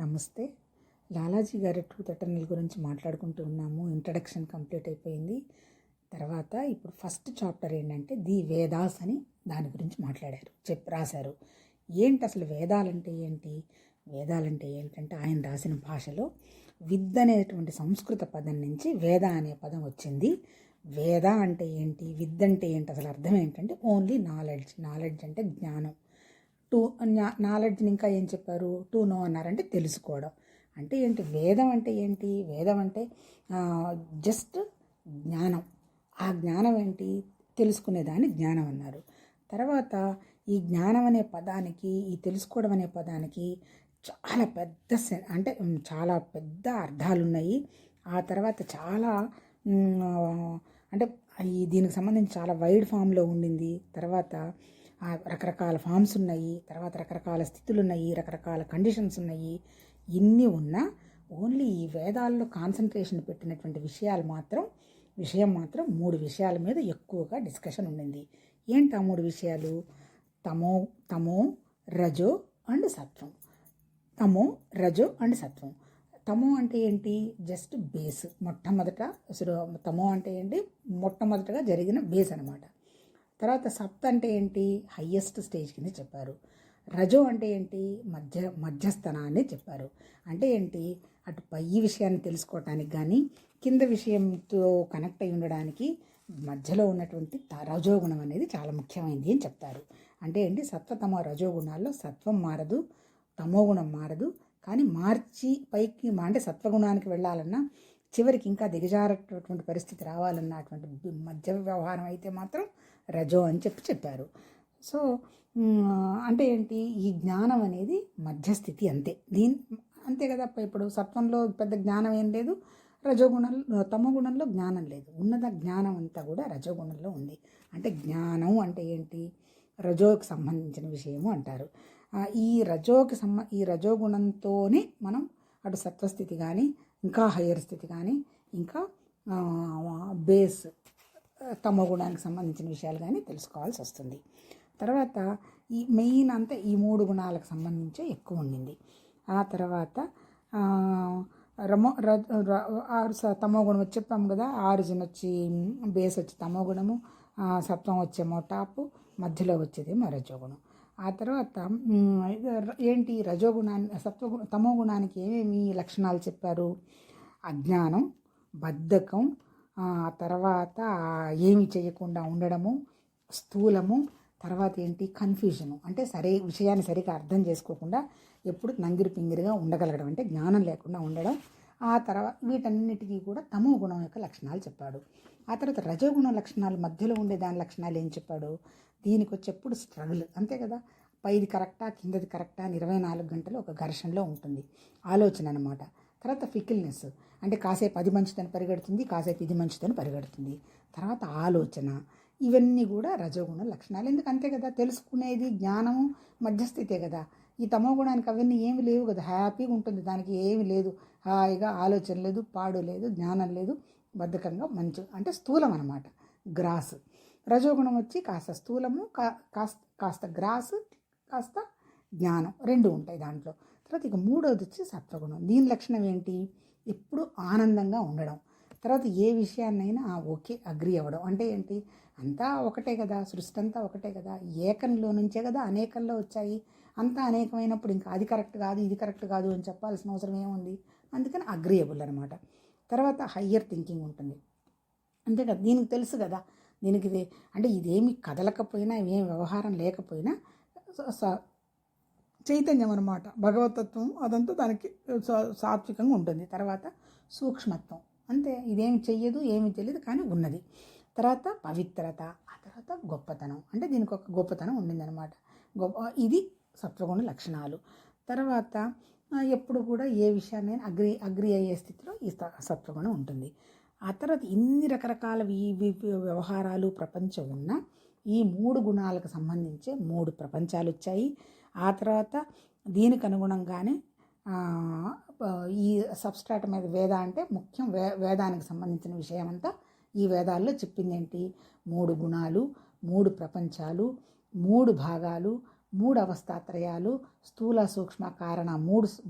నమస్తే. లాలాజీ గారి truth eternal గురించి మాట్లాడుకుంటూ ఉన్నాము. ఇంట్రడక్షన్ కంప్లీట్ అయిపోయింది. తర్వాత ఇప్పుడు ఫస్ట్ చాప్టర్ ఏంటంటే ది వేదాస్ అని దాని గురించి మాట్లాడారు, రాశారు. ఏంటి అసలు వేదాలంటే ఏంటి? వేదాలంటే ఏంటంటే ఆయన రాసిన భాషలో విద్ అనేటువంటి సంస్కృత పదం నుంచి వేద అనే పదం వచ్చింది. వేద అంటే ఏంటి, విద్ అంటే ఏంటి, అసలు అర్థం ఏంటంటే ఓన్లీ నాలెడ్జ్. నాలెడ్జ్ అంటే జ్ఞానం. నాలెడ్జ్ని ఇంకా ఏం చెప్పారు, టు నో అన్నారంటే తెలుసుకోవడం. అంటే ఏంటి, వేదం అంటే ఏంటి? వేదం అంటే జస్ట్ జ్ఞానం. ఆ జ్ఞానం ఏంటి, తెలుసుకునేదాన్ని జ్ఞానం అన్నారు. తర్వాత ఈ జ్ఞానం అనే పదానికి, ఈ తెలుసుకోవడం అనే పదానికి చాలా పెద్ద అంటే చాలా పెద్ద అర్థాలు ఉన్నాయి. ఆ తర్వాత చాలా అంటే దీనికి సంబంధించి చాలా వైడ్ ఫామ్లో ఉండింది. తర్వాత రకరకాల ఫామ్స్ ఉన్నాయి, తర్వాత రకరకాల స్థితులు ఉన్నాయి, రకరకాల కండిషన్స్ ఉన్నాయి. ఇన్ని ఉన్నా ఓన్లీ ఈ వేదాల్లో కాన్సన్ట్రేషన్ పెట్టినటువంటి విషయం మాత్రం 3 విషయాల మీద ఎక్కువగా డిస్కషన్ ఉండింది. ఏంటి ఆ 3 విషయాలు? తమో రజో అండ్ సత్వం. తమో రజో అండ్ సత్వం. తమో అంటే ఏంటి, జస్ట్ బేస్. మొట్టమొదట అసలు తమో అంటే ఏంటి, మొట్టమొదటగా జరిగిన బేస్ అనమాట. తర్వాత సత్ అంటే ఏంటి, హయ్యెస్ట్ స్టేజ్ కింద చెప్పారు. రజో అంటే ఏంటి, మధ్యస్థానాన్ని చెప్పారు. అంటే ఏంటి, అటు పై విషయాన్ని తెలుసుకోవటానికి కానీ కింద విషయంతో కనెక్ట్ అయి ఉండడానికి మధ్యలో ఉన్నటువంటి రజోగుణం అనేది చాలా ముఖ్యమైనది అని చెప్తారు. అంటే ఏంటి, సత్వతమ రజోగుణాల్లో సత్వం మారదు, తమోగుణం మారదు. కానీ మార్చి పైకి అంటే సత్వగుణానికి వెళ్ళాలన్నా, చివరికి ఇంకా దిగజారేటటువంటి పరిస్థితి రావాలన్నటువంటి మధ్య వ్యవహారం అయితే మాత్రం రజో అని చెప్పారు. సో అంటే ఏంటి, ఈ జ్ఞానం అనేది మధ్యస్థితి అంతే. అంతే కదా. ఇప్పుడు సత్వంలో పెద్ద జ్ఞానం ఏం లేదు, రజోగుణంలో తమోగుణంలో జ్ఞానం లేదు. ఉన్నద జ్ఞానం అంతా కూడా రజోగుణంలో ఉంది. అంటే జ్ఞానం అంటే ఏంటి, రజోకి సంబంధించిన విషయము అంటారు. ఈ రజోగుణంతోనే మనం అటు సత్వస్థితి కానీ, ఇంకా హయ్యర్ స్థితి కానీ, ఇంకా బేస్ తమో గుణానికి సంబంధించిన విషయాలు కానీ తెలుసుకోవాల్సి వస్తుంది. తర్వాత ఈ మెయిన్ అంతా ఈ 3 గుణాలకు సంబంధించి ఎక్కువ ఉండింది. ఆ తర్వాత తమో గుణం వచ్చి చెప్పాము కదా, ఆరిజిన్ వచ్చి బేస్ వచ్చి తమో గుణము, సత్వం వచ్చేమో టాపు, మధ్యలో వచ్చేదేమో రజోగుణం. ఆ తర్వాత ఏంటి, రజోగుణాన్ని తమో గుణానికి ఏమేమి లక్షణాలు చెప్పారు? అజ్ఞానం, బద్ధకం, తర్వాత ఏమి చేయకుండా ఉండడము, స్థూలము, తర్వాత ఏంటి కన్ఫ్యూజను. అంటే విషయాన్ని సరిగా అర్థం చేసుకోకుండా ఎప్పుడు నంగిరి పింగిరిగా ఉండగలగడం, అంటే జ్ఞానం లేకుండా ఉండడం. ఆ తర్వాత వీటన్నిటికీ కూడా తమో గుణం యొక్క లక్షణాలు చెప్పాడు. ఆ తర్వాత రజోగుణ లక్షణాలు, మధ్యలో ఉండే దాని లక్షణాలు ఏం చెప్పాడు? దీనికి వచ్చేప్పుడు స్ట్రగుల్, అంతే కదా. పైది కరెక్టా కిందది కరెక్టా అని 24 గంటలు ఒక ఘర్షణలో ఉంటుంది, ఆలోచన అనమాట. తర్వాత ఫికిల్నెస్, అంటే కాసేపు అది మంచిదని పరిగెడుతుంది, కాసేపు ఇది మంచిదని పరిగెడుతుంది. తర్వాత ఆలోచన, ఇవన్నీ కూడా రజోగుణ లక్షణాలు. ఎందుకు అంతే కదా, తెలుసుకునేది జ్ఞానము మధ్యస్థితే కదా. ఈ తమో గుణానికి అవన్నీ ఏమి లేవు కదా, హ్యాపీగా ఉంటుంది, దానికి ఏమి లేదు, హాయిగా ఆలోచన లేదు, పాడు లేదు, జ్ఞానం లేదు, బద్ధకంగా మంచి అంటే స్థూలం అనమాట, గ్రాస్. రజోగుణం వచ్చి కాస్త స్థూలము, కాస్త గ్రాస్, కాస్త జ్ఞానం, 2 ఉంటాయి దాంట్లో. తర్వాత ఇక 3వది వచ్చి సత్వగుణం. దీని లక్షణం ఏంటి, ఎప్పుడు ఆనందంగా ఉండడం. తర్వాత ఏ విషయాన్నైనా ఓకే అగ్రి అవ్వడం. అంటే ఏంటి, అంతా ఒకటే కదా, సృష్టి అంతా ఒకటే కదా, ఏకంలో నుంచే కదా అనేకంలో వచ్చాయి. అంతా అనేకమైనప్పుడు ఇంకా అది కరెక్ట్ కాదు, ఇది కరెక్ట్ కాదు అని చెప్పాల్సిన అవసరం ఏముంది. అందుకని అగ్రియబుల్ అనమాట. తర్వాత హయ్యర్ థింకింగ్ ఉంటుంది, అంతే కదా. దీనికి తెలుసు కదా, దీనికి అంటే ఇదేమి కదలకపోయినా, ఏం వ్యవహారం లేకపోయినా చైతన్యం అనమాట, భగవతత్వం అదంతా దానికి సాత్వికంగా ఉంటుంది. తర్వాత సూక్ష్మత్వం, అంతే, ఇదేమి చెయ్యదు, ఏమి తెలియదు కానీ ఉన్నది. తర్వాత పవిత్రత, ఆ తర్వాత గొప్పతనం, అంటే దీనికి ఒక గొప్పతనం ఉండిందనమాట. ఇది సత్వగుణ లక్షణాలు. తర్వాత ఎప్పుడు కూడా ఏ విషయాన్ని అగ్రి అయ్యే స్థితిలో ఈ సత్వగుణం ఉంటుంది. ఆ తర్వాత ఇన్ని రకరకాల వ్యవహారాలు ప్రపంచం ఉన్న ఈ 3 గుణాలకు సంబంధించే 3 ప్రపంచాలు వచ్చాయి. ఆ తర్వాత దీనికి అనుగుణంగానే ఈ సబ్స్ట్రాట్ మీద వేద అంటే ముఖ్యం, వేదానికి సంబంధించిన విషయం అంతా ఈ వేదాల్లో చెప్పింది ఏంటి, 3 గుణాలు, 3 ప్రపంచాలు, 3 భాగాలు, మూడు అవస్థాత్రయాలు, స్థూల సూక్ష్మ కారణ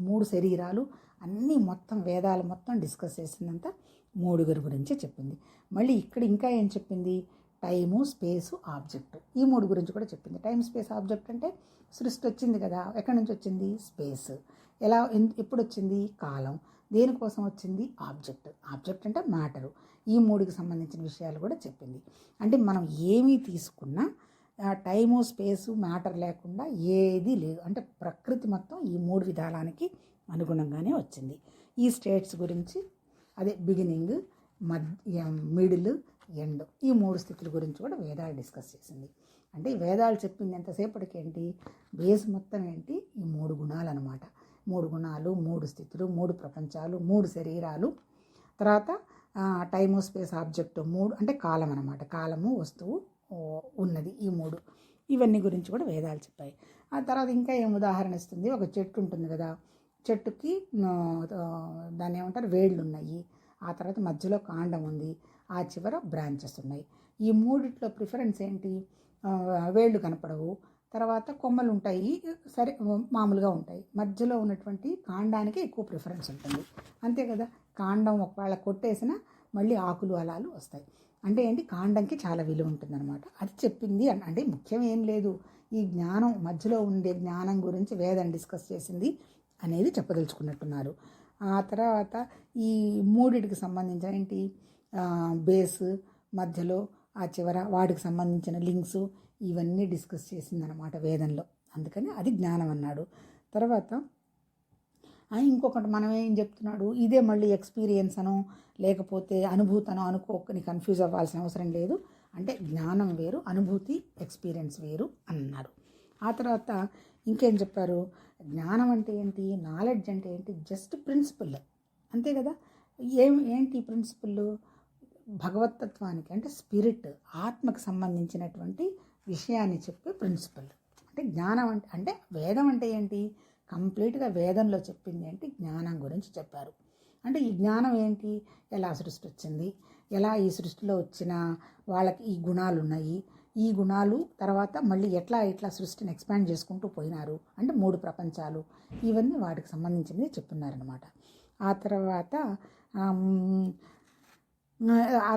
మూడు శరీరాలు అన్నీ మొత్తం వేదాలు మొత్తం డిస్కస్ చేసిందంతా మూడుగురు గురించి చెప్పింది. మళ్ళీ ఇక్కడ ఇంకా ఏం చెప్పింది, టైము, స్పేసు, ఆబ్జెక్టు, ఈ మూడు గురించి కూడా చెప్పింది. టైం, స్పేస్, ఆబ్జెక్ట్ అంటే సృష్టి వచ్చింది కదా, ఎక్కడి నుంచి వచ్చింది, స్పేస్. ఎప్పుడు వచ్చింది, కాలం. దేనికోసం వచ్చింది, ఆబ్జెక్ట్ అంటే మ్యాటరు. ఈ మూడుకి సంబంధించిన విషయాలు కూడా చెప్పింది. అంటే మనం ఏమీ తీసుకున్నా టైము, స్పేసు, మ్యాటర్ లేకుండా ఏది లేదు. అంటే ప్రకృతి మొత్తం ఈ మూడు విధానానికి అనుగుణంగానే వచ్చింది. ఈ స్టేట్స్ గురించి, అదే బిగినింగ్, మిడిల్, ఎండ్, ఈ మూడు స్థితుల గురించి కూడా వేదాలు డిస్కస్ చేసింది. అంటే వేదాలు చెప్పింది ఎంతసేపటికి ఏంటి, బేస్ మొత్తం ఏంటి, ఈ మూడు గుణాలు అనమాట. మూడు గుణాలు, మూడు స్థితులు, మూడు ప్రపంచాలు, మూడు శరీరాలు, తర్వాత టైము, స్పేస్, ఆబ్జెక్టు, మూడు అంటే కాలం అనమాట. కాలము, వస్తువు ఉన్నది, ఈ మూడు. ఇవన్నీ గురించి కూడా వేదాలు చెప్పాయి. ఆ తర్వాత ఇంకా ఏం ఉదాహరణ ఇస్తుంది, ఒక చెట్టు ఉంటుంది కదా, చెట్టుకి దాన్ని ఏమంటారు, వేళ్ళు ఉన్నాయి, ఆ తర్వాత మధ్యలో కాండం ఉంది, ఆ చివర బ్రాంచెస్ ఉన్నాయి. ఈ మూడిట్లో ప్రిఫరెన్స్ ఏంటి, వేళ్ళు కనపడవు, తర్వాత కొమ్మలు ఉంటాయి, సరే మామూలుగా ఉంటాయి, మధ్యలో ఉన్నటువంటి కాండానికి ఎక్కువ ప్రిఫరెన్స్ ఉంటుంది, అంతే కదా. కాండం ఒకవేళ కొట్టేసినా మళ్ళీ ఆకులు అలాలు వస్తాయి. అంటే ఏంటి, కాండంకి చాలా విలువ ఉంటుందన్నమాట. అది చెప్పింది. అంటే ముఖ్యం ఏం లేదు, ఈ జ్ఞానం మధ్యలో ఉండే జ్ఞానం గురించి వేదం డిస్కస్ చేసింది అనేది చెప్పదలుచుకున్నట్టున్నారు. ఆ తర్వాత ఈ మూడిటికి సంబంధించిన ఏంటి, బేస్, మధ్యలో, ఆ చివర, వాటికి సంబంధించిన లింక్స్, ఇవన్నీ డిస్కస్ చేసిందనమాట వేదంలో. అందుకని అది జ్ఞానం అన్నాడు. తర్వాత ఇంకొకటి మనం ఏం చెప్తున్నాడు, ఇదే మళ్ళీ ఎక్స్పీరియన్స్ అనో లేకపోతే అనుభూతనో అనుకోని కన్ఫ్యూజ్ అవ్వాల్సిన అవసరం లేదు. అంటే జ్ఞానం వేరు, అనుభూతి, ఎక్స్పీరియన్స్ వేరు అన్నారు. ఆ తర్వాత ఇంకేం చెప్పారు, జ్ఞానం అంటే ఏంటి, నాలెడ్జ్ అంటే ఏంటి, జస్ట్ ప్రిన్సిపల్, అంతే కదా. ఏంటి ప్రిన్సిపల్, భగవతత్వానికి అంటే స్పిరిట్, ఆత్మకు సంబంధించినటువంటి విషయాన్ని చెప్పే ప్రిన్సిపల్. అంటే జ్ఞానం అంటే వేదం అంటే ఏంటి, కంప్లీట్గా వేదంలో చెప్పింది ఏంటి, జ్ఞానం గురించి చెప్పారు. అంటే ఈ జ్ఞానం ఏంటి, ఎలా సృష్టి వచ్చింది, ఎలా ఈ సృష్టిలో వచ్చిన వాళ్ళకి ఈ గుణాలు ఉన్నాయి, ఈ గుణాలు తర్వాత మళ్ళీ ఎట్లా సృష్టిని ఎక్స్పాండ్ చేసుకుంటూ పోయినారు, అంటే మూడు ప్రపంచాలు, ఇవన్నీ వాటికి సంబంధించినవి చెప్తున్నారనమాట. ఆ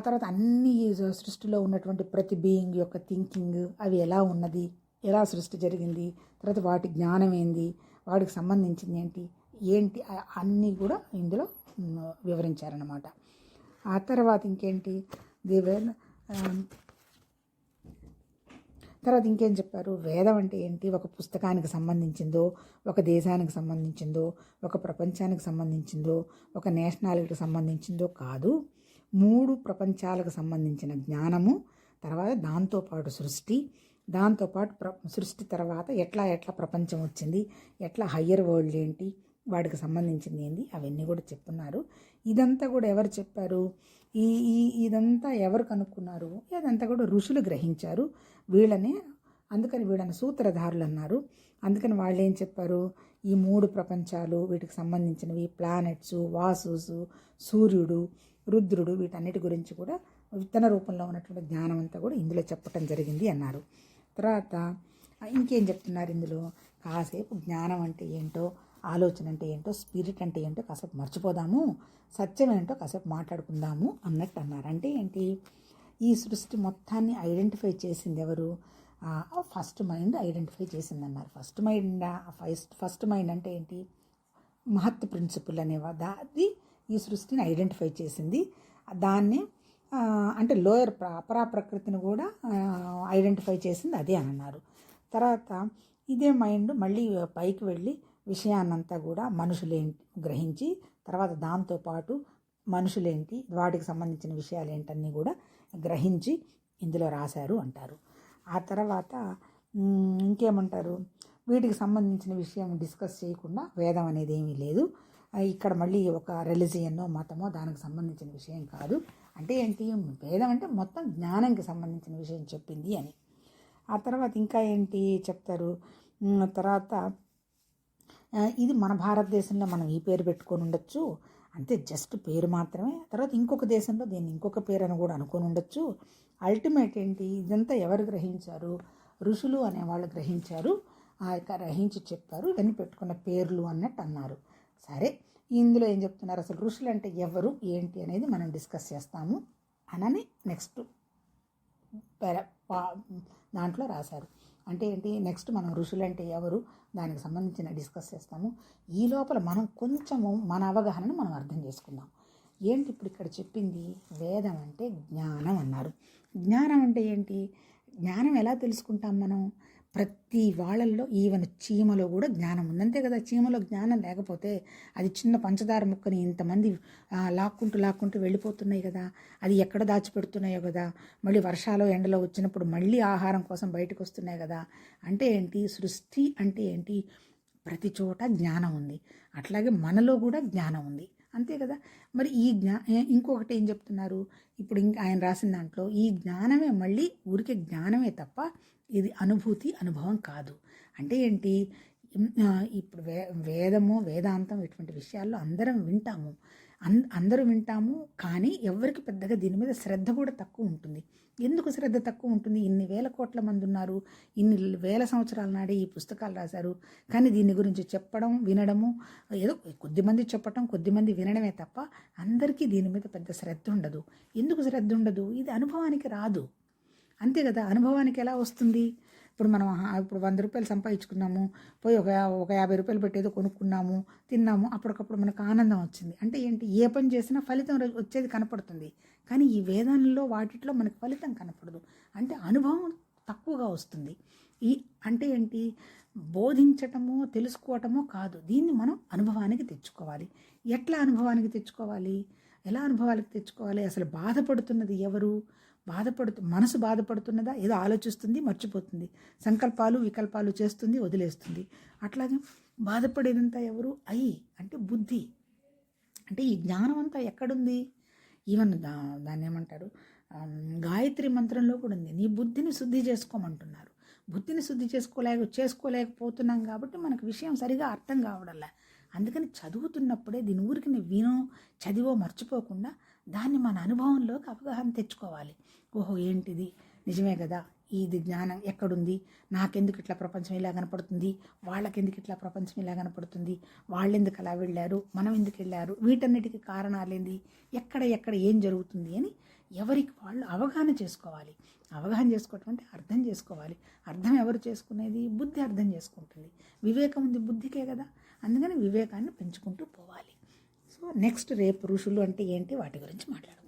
తర్వాత అన్ని సృష్టిలో ఉన్నటువంటి ప్రతి బీయింగ్ యొక్క థింకింగ్, అవి ఎలా ఉన్నది, ఎలా సృష్టి జరిగింది, తర్వాత వాటి జ్ఞానం ఏంది, వాటికి సంబంధించింది ఏంటి అన్నీ కూడా ఇందులో వివరించారన్నమాట. ఆ తర్వాత ఇంకేంటి, తర్వాత ఇంకేం చెప్పారు, వేదం అంటే ఏంటి, ఒక పుస్తకానికి సంబంధించిందో, ఒక దేశానికి సంబంధించిందో, ఒక ప్రపంచానికి సంబంధించిందో, ఒక నేషనాలిటీకి సంబంధించిందో కాదు, మూడు ప్రపంచాలకు సంబంధించిన జ్ఞానము, తర్వాత దాంతోపాటు సృష్టి, దాంతోపాటు సృష్టి తర్వాత ఎట్లా ప్రపంచం వచ్చింది, ఎట్లా హయ్యర్ వరల్డ్ ఏంటి, వాటికి సంబంధించింది ఏంటి, అవన్నీ కూడా చెప్తున్నారు. ఇదంతా కూడా ఎవరు చెప్పారు, ఇదంతా ఎవరు కనుక్కున్నారు, ఇదంతా కూడా ఋషులు గ్రహించారు అందుకని వీళ్ళని సూత్రధారులు అన్నారు. అందుకని వాళ్ళు ఏం చెప్పారు, ఈ మూడు ప్రపంచాలు, వీటికి సంబంధించినవి, ప్లానెట్స్, వాసుస్, సూర్యుడు, రుద్రుడు, వీటన్నిటి గురించి కూడా విత్తన రూపంలో ఉన్నటువంటి జ్ఞానం అంతా కూడా ఇందులో చెప్పటం జరిగింది అన్నారు. తర్వాత ఇంకేం చెప్తున్నారు ఇందులో, కాసేపు జ్ఞానం అంటే ఏంటో, ఆలోచన అంటే ఏంటో, స్పిరిట్ అంటే ఏంటో కాసేపు మర్చిపోదాము, సత్యం ఏంటో కాసేపు మాట్లాడుకుందాము అన్నట్టు అన్నారు. అంటే ఏంటి, ఈ సృష్టి మొత్తాన్ని ఐడెంటిఫై చేసింది ఎవరు, ఫస్ట్ మైండ్ ఐడెంటిఫై చేసింది అన్నారు. ఫస్ట్ మైండ్ అంటే ఏంటి, మహత్ ప్రిన్సిపుల్ అనేవాడు, అది ఈ సృష్టిని ఐడెంటిఫై చేసింది. దాన్ని అంటే లోయర్ అపరా ప్రకృతిని కూడా ఐడెంటిఫై చేసింది అదే అని అన్నారు. తర్వాత ఇదే మైండ్ మళ్ళీ పైకి వెళ్ళి విషయాన్నంతా కూడా మనుషులేంటి గ్రహించి, తర్వాత దాంతోపాటు మనుషులేంటి, వాటికి సంబంధించిన విషయాలు ఏంటన్నీ కూడా గ్రహించి ఇందులో రాశారు అంటారు. ఆ తర్వాత ఇంకేమంటారు, వీటికి సంబంధించిన విషయం డిస్కస్ చేయకుండా వేదం అనేది ఏమీ లేదు, ఇక్కడ మళ్ళీ ఒక రిలీజియన్నో మతమో దానికి సంబంధించిన విషయం కాదు. అంటే ఏంటి, వేదం అంటే మొత్తం జ్ఞానానికి సంబంధించిన విషయం చెప్పింది అని. ఆ తర్వాత ఇంకా ఏంటి చెప్తారు, తర్వాత ఇది మన భారతదేశంలో మనం ఈ పేరు పెట్టుకొని ఉండొచ్చు, అంతే జస్ట్ పేరు మాత్రమే. తర్వాత ఇంకొక దేశంలో దీన్ని ఇంకొక పేరు అని కూడా అనుకొని ఉండొచ్చు. అల్టిమేట్ ఏంటి, ఇదంతా ఎవరు గ్రహించారు, ఋషులు అనేవాళ్ళు గ్రహించారు. ఆ యొక్క గ్రహించి చెప్పారు. ఇవన్నీ పెట్టుకున్న పేర్లు అన్నట్టు అన్నారు. సరే, ఇందులో ఏం చెప్తున్నారు, అసలు ఋషులు అంటే ఎవరు ఏంటి అనేది మనం డిస్కస్ చేస్తాము అనని నెక్స్ట్ దాంట్లో రాశారు. అంటే ఏంటి, నెక్స్ట్ మనం ఋషులు అంటే ఎవరు దానికి సంబంధించిన డిస్కస్ చేస్తాము. ఈ లోపల మనం కొంచెము మన అవగాహనను మనం అర్థం చేసుకుందాం. ఏంటి ఇప్పుడు ఇక్కడ చెప్పింది, వేదం అంటే జ్ఞానం అన్నారు. జ్ఞానం అంటే ఏంటి, జ్ఞానం ఎలా తెలుసుకుంటాం మనం, ప్రతి వాళ్ళల్లో ఈవెన్ చీమలో కూడా జ్ఞానం ఉంది, అంతే కదా. చీమలో జ్ఞానం లేకపోతే అది చిన్న పంచదార ముక్కని ఇంతమంది లాక్కుంటూ వెళ్ళిపోతున్నాయి కదా, అది ఎక్కడ దాచిపెడుతున్నాయో కదా, మళ్ళీ వర్షాలు ఎండలో వచ్చినప్పుడు మళ్ళీ ఆహారం కోసం బయటకు వస్తున్నాయి కదా. అంటే ఏంటి, సృష్టి అంటే ఏంటి, ప్రతి చోట జ్ఞానం ఉంది. అట్లాగే మనలో కూడా జ్ఞానం ఉంది, అంతే కదా. మరి ఈ ఇంకొకటి ఏం చెప్తున్నారు ఇప్పుడు, ఆయన రాసిన దాంట్లో ఈ జ్ఞానమే మళ్ళీ ఊరికే జ్ఞానమే తప్ప ఇది అనుభవం కాదు. అంటే ఏంటి, ఇప్పుడు వేదము వేదాంతం ఇటువంటి విషయాల్లో అందరూ వింటాము, కానీ ఎవరికి పెద్దగా దీని మీద శ్రద్ధ కూడా తక్కువ ఉంటుంది. ఎందుకు శ్రద్ధ తక్కువ ఉంటుంది, ఇన్ని వేల కోట్ల మంది ఉన్నారు, ఇన్ని వేల సంవత్సరాల నాడే ఈ పుస్తకాలు రాశారు, కానీ దీని గురించి చెప్పడం వినడము ఏదో కొద్దిమంది చెప్పటం కొద్దిమంది వినడమే తప్ప అందరికీ దీని మీద పెద్ద శ్రద్ధ ఉండదు. ఎందుకు శ్రద్ధ ఉండదు, ఇది అనుభవానికి రాదు, అంతే కదా. అనుభవానికి ఎలా వస్తుంది, ఇప్పుడు మనం ఇప్పుడు 100 రూపాయలు సంపాదించుకున్నాము, పోయి ఒక 50 రూపాయలు పెట్టేదో కొనుక్కున్నాము, తిన్నాము, అప్పటికప్పుడు మనకు ఆనందం వచ్చింది. అంటే ఏంటి, ఏ పని చేసినా ఫలితం వచ్చేది కనపడుతుంది, కానీ ఈ వేదాల్లో వాటిలో మనకు ఫలితం కనపడదు. అంటే అనుభవం తక్కువగా వస్తుంది. అంటే ఏంటి, బోధించటమో తెలుసుకోవటమో కాదు, దీన్ని మనం అనుభవానికి తెచ్చుకోవాలి. ఎట్లా అనుభవానికి తెచ్చుకోవాలి, ఎలా అనుభవానికి తెచ్చుకోవాలి, అసలు బాధపడుతున్నది ఎవరు, మనసు బాధపడుతున్నదా, ఏదో ఆలోచిస్తుంది మర్చిపోతుంది, సంకల్పాలు వికల్పాలు చేస్తుంది వదిలేస్తుంది. అట్లాగే బాధపడేదంతా ఎవరు, అంటే బుద్ధి. అంటే ఈ జ్ఞానం అంతా ఎక్కడుంది, ఈవెన్ దాన్ని ఏమంటారు, గాయత్రి మంత్రంలో కూడా ఉంది. నీ బుద్ధిని శుద్ధి చేసుకోమంటున్నారు. బుద్ధిని శుద్ధి చేసుకోలేకపోతున్నాం కాబట్టి మనకు విషయం సరిగా అర్థం కావడంలే. అందుకని చదువుతున్నప్పుడే దీని ఊరికి వినో చదివో మర్చిపోకుండా దాన్ని మన అనుభవంలోకి అవగాహన తెచ్చుకోవాలి. ఓహో ఏంటిది, నిజమే కదా, ఇది జ్ఞానం ఎక్కడుంది, నాకెందుకు ఇట్లా ప్రపంచం ఇలా కనపడుతుంది, వాళ్ళకెందుకు ఇట్లా ప్రపంచం ఇలా కనపడుతుంది, వాళ్ళు ఎందుకు అలా వెళ్ళారు, మనం ఎందుకు వెళ్ళారు, వీటన్నిటికీ కారణాలేంది, ఎక్కడ ఏం జరుగుతుంది అని ఎవరికి వాళ్ళు అవగాహన చేసుకోవాలి. అవగాహన చేసుకోవటం అంటే అర్థం చేసుకోవాలి. అర్థం ఎవరు చేసుకునేది, బుద్ధి అర్థం చేసుకుంటుంది. వివేకం ఉంది బుద్ధికే కదా, అందుకని వివేకాన్ని పెంచుకుంటూ పోవాలి. సో నెక్స్ట్ రేపు ఋషులు అంటే ఏంటి వాటి గురించి మాట్లాడుకుందాం.